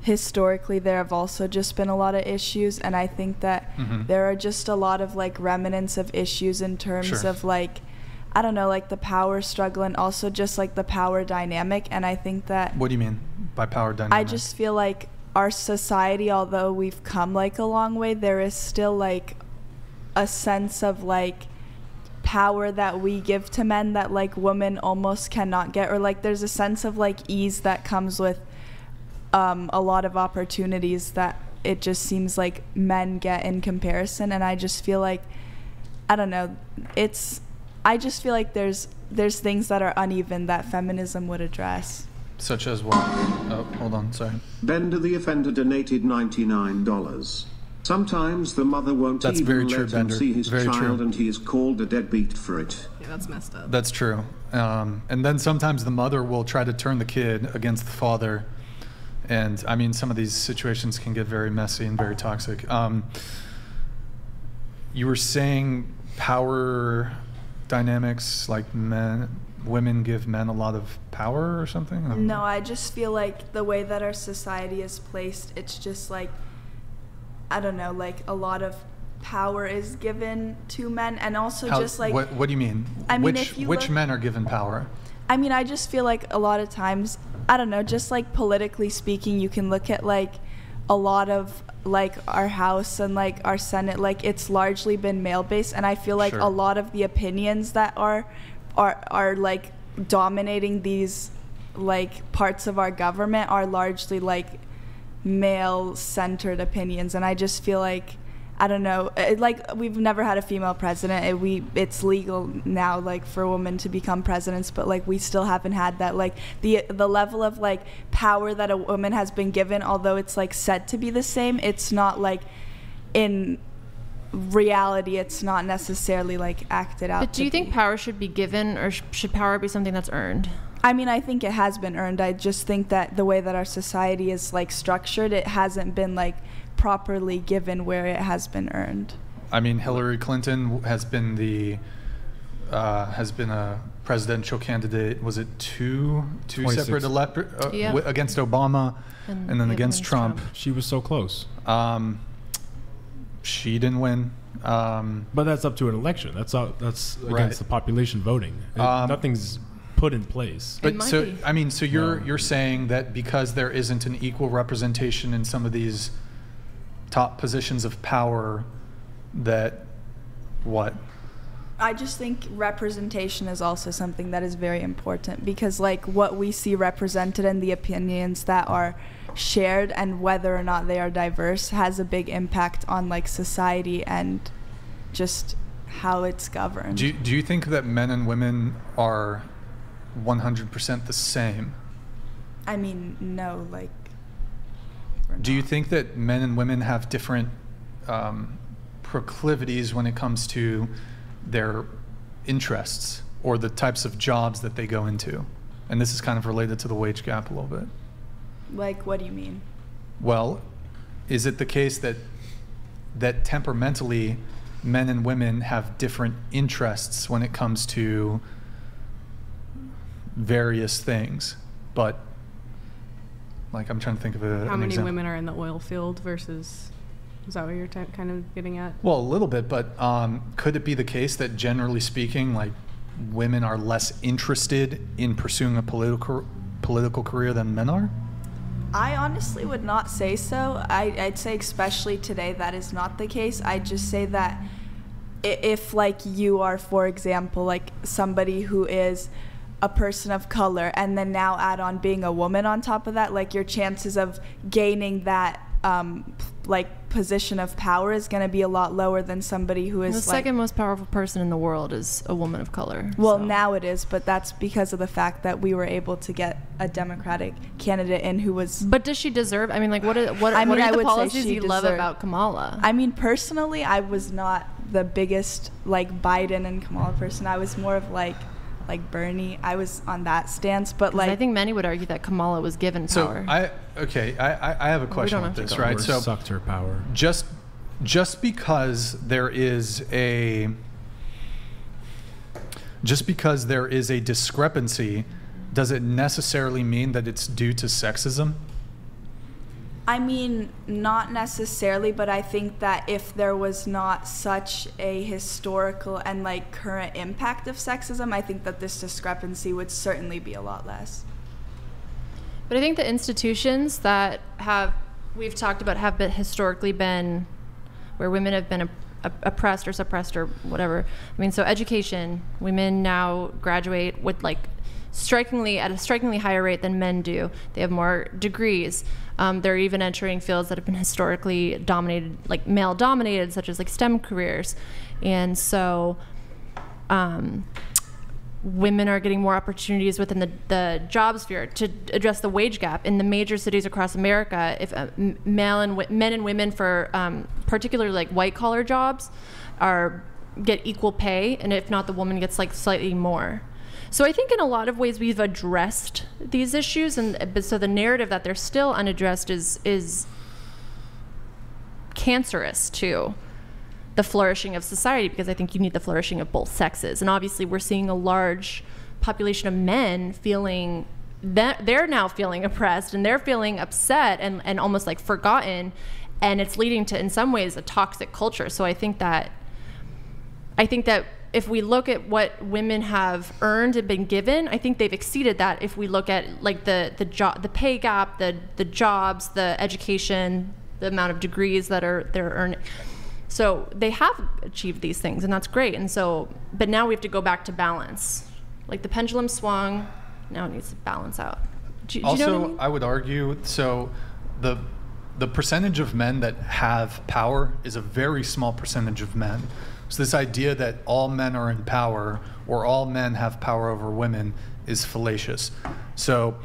historically there have also just been a lot of issues, and I think that there are just a lot of like remnants of issues in terms of like, I don't know, like the power struggle and also just like the power dynamic. And I think that... What do you mean by power dynamic? I just feel like our society, although we've come like a long way, there is still like a sense of like power that we give to men that like women almost cannot get, or like there's a sense of like ease that comes with a lot of opportunities that it just seems like men get in comparison. And I just feel like, I don't know, I just feel like there's things that are uneven that feminism would address. Such as what? Oh, hold on, sorry. Bender the offender donated $99. Sometimes the mother won't even let him see his child, and he is called a deadbeat for it. Yeah, that's messed up. That's true. And then sometimes the mother will try to turn the kid against the father. And I mean, some of these situations can get very messy and very toxic. You were saying power dynamics, like women give men a lot of power or something? No, I just feel like the way that our society is placed, it's just like, I don't know, like a lot of power is given to men, and also just like... What do you mean? I mean, which men are given power? I mean, I just feel like a lot of times, I don't know, just like politically speaking, you can look at like a lot of like our House and like our Senate, like it's largely been male-based, and I feel like a lot of the opinions that are like dominating these like parts of our government are largely like male-centered opinions. And I just feel like, I don't know, like we've never had a female president. It's legal now like for women to become presidents, but like we still haven't had that, like the level of like power that a woman has been given, although it's like said to be the same, it's not like in reality it's not necessarily like acted out. But do you think power should be given, or should power be something that's earned? I mean, I think it has been earned. I just think that the way that our society is like structured, it hasn't been like properly given where it has been earned. I mean, Hillary Clinton has been a presidential candidate. Was it two separate against Obama and then against Trump? She was so close. She didn't win. But that's up to an election. That's against the population voting. Nothing's put in place. But so I mean, so you're saying that because there isn't an equal representation in some of these top positions of power, that what? I just think representation is also something that is very important, because like what we see represented and the opinions that are shared and whether or not they are diverse has a big impact on like society and just how it's governed. Do you think that men and women are 100% the same? I mean, no, like... Do you think that men and women have different proclivities when it comes to their interests or the types of jobs that they go into? And this is kind of related to the wage gap a little bit. Like, what do you mean? Well, is it the case that temperamentally men and women have different interests when it comes to various things, but like I'm trying to think of how many women are in the oil field versus, is that what you're kind of getting at? Well, a little bit, but could it be the case that generally speaking, like women are less interested in pursuing a political career than men are? I honestly would not say so. I'd say especially today that is not the case. I'd just say that if like you are, for example, like somebody who is a person of color and then now add on being a woman on top of that, like your chances of gaining that like position of power is going to be a lot lower than somebody who is the second most powerful person in the world is a woman of color. Well, now it is, but that's because of the fact that we were able to get a Democratic candidate in who was... But does she deserve... I mean, like, what are the policies you love about Kamala? I mean, personally, I was not the biggest, like, Biden and Kamala person. I was more of, like Bernie. I was on that stance, but like... I think many would argue that Kamala was given power. I have a question with this, right? So sucked her power. Just because there is a discrepancy, does it necessarily mean that it's due to sexism? I mean, not necessarily, but I think that if there was not such a historical and like current impact of sexism, I think that this discrepancy would certainly be a lot less. But I think the institutions that we've talked about have historically been where women have been oppressed or suppressed or whatever. I mean, so education, women now graduate with like at a strikingly higher rate than men do. They have more degrees. They're even entering fields that have been historically dominated, like male dominated, such as like STEM careers. And so women are getting more opportunities within the job sphere to address the wage gap. In the major cities across America, if men and women for particularly like white collar jobs get equal pay, and if not, the woman gets like slightly more. So I think in a lot of ways we've addressed these issues, but so the narrative that they're still unaddressed is cancerous to the flourishing of society, because I think you need the flourishing of both sexes. And obviously we're seeing a large population of men feeling that they're now feeling oppressed and they're feeling upset and almost like forgotten, and it's leading to, in some ways, a toxic culture. So I think that if we look at what women have earned and been given, I think they've exceeded that. If we look at like the pay gap, the jobs, the education, the amount of degrees that they're earning. So they have achieved these things, and that's great. And so, but now we have to go back to balance. Like the pendulum swung, now it needs to balance out. Do you know what I mean? I would argue, so the percentage of men that have power is a very small percentage of men. So this idea that all men are in power or all men have power over women is fallacious. So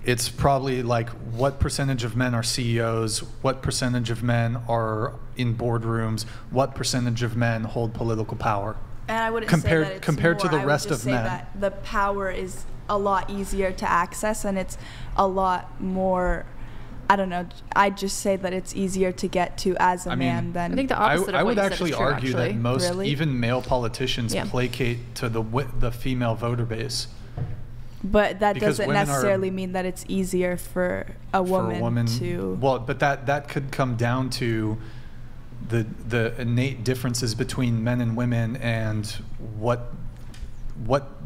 it's probably like what percentage of men are CEOs, what percentage of men are in boardrooms, what percentage of men hold political power. And I wouldn't say that it's compared more. to the rest I would just of men. say that the power is a lot easier to access, and it's a lot more, I don't know, I'd just say that it's easier to get to as a man than... I think the opposite I of what would you actually said is true, argue actually. that most, Really? even male politicians, placate to the female voter base. But that Because doesn't necessarily mean that it's easier for a woman to... Well, but that could come down to the innate differences between men and women and what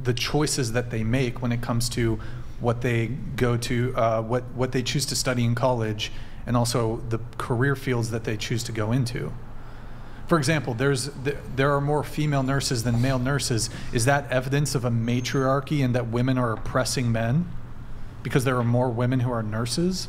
the choices that they make when it comes to what they go to, what they choose to study in college, and also the career fields that they choose to go into. For example, there are more female nurses than male nurses. Is that evidence of a matriarchy and that women are oppressing men because there are more women who are nurses?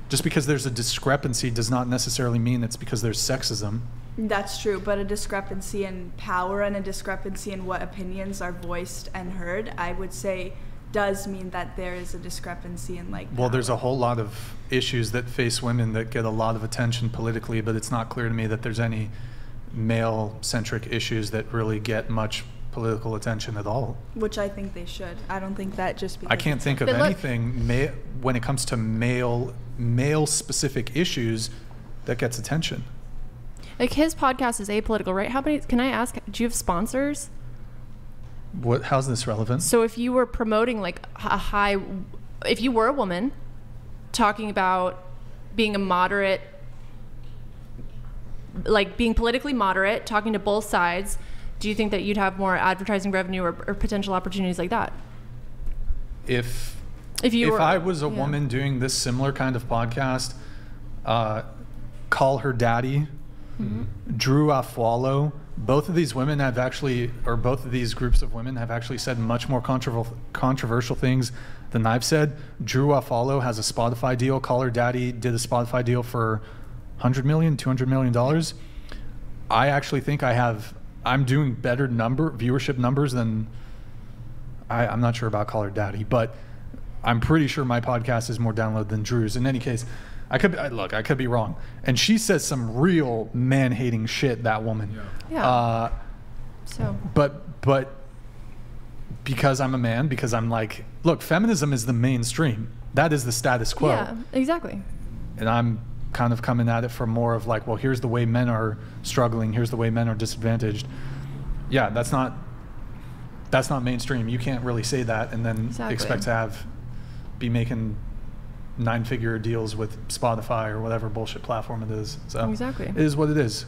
Just because there's a discrepancy does not necessarily mean it's because there's sexism. That's true, but a discrepancy in power and a discrepancy in what opinions are voiced and heard, I would say, does mean that there is a discrepancy in like power. Well, there's a whole lot of issues that face women that get a lot of attention politically, but it's not clear to me that there's any male-centric issues that really get much political attention at all. Which I think they should. I don't think that just because... I can't think of anything when it comes to male-specific issues that gets attention. Like his podcast is apolitical, right? How many, can I ask, do you have sponsors? How's this relevant? So if you were promoting like if you were a woman talking about being a moderate, like being politically moderate, talking to both sides, do you think that you'd have more advertising revenue or potential opportunities like that? If I was a woman doing this similar kind of podcast, Call Her Daddy, Drew Afualo, both of these women have actually, or both of these groups of women have actually said much more controversial things than I've said. Drew Afualo has a Spotify deal. Call Her Daddy did a Spotify deal for $100 million, $200 million. I actually think I'm doing better viewership numbers than, I'm not sure about Call Her Daddy, but I'm pretty sure my podcast is more downloaded than Drew's. In any case, I could be wrong. And she says some real man-hating shit, that woman. Yeah. But because I'm a man, because I'm like, look, feminism is the mainstream. That is the status quo. Yeah, exactly. And I'm kind of coming at it from more of like, well, here's the way men are struggling. Here's the way men are disadvantaged. Yeah, that's not mainstream. You can't really say that and then expect to be making 9-figure deals with Spotify or whatever bullshit platform it is. So exactly, it is what it is.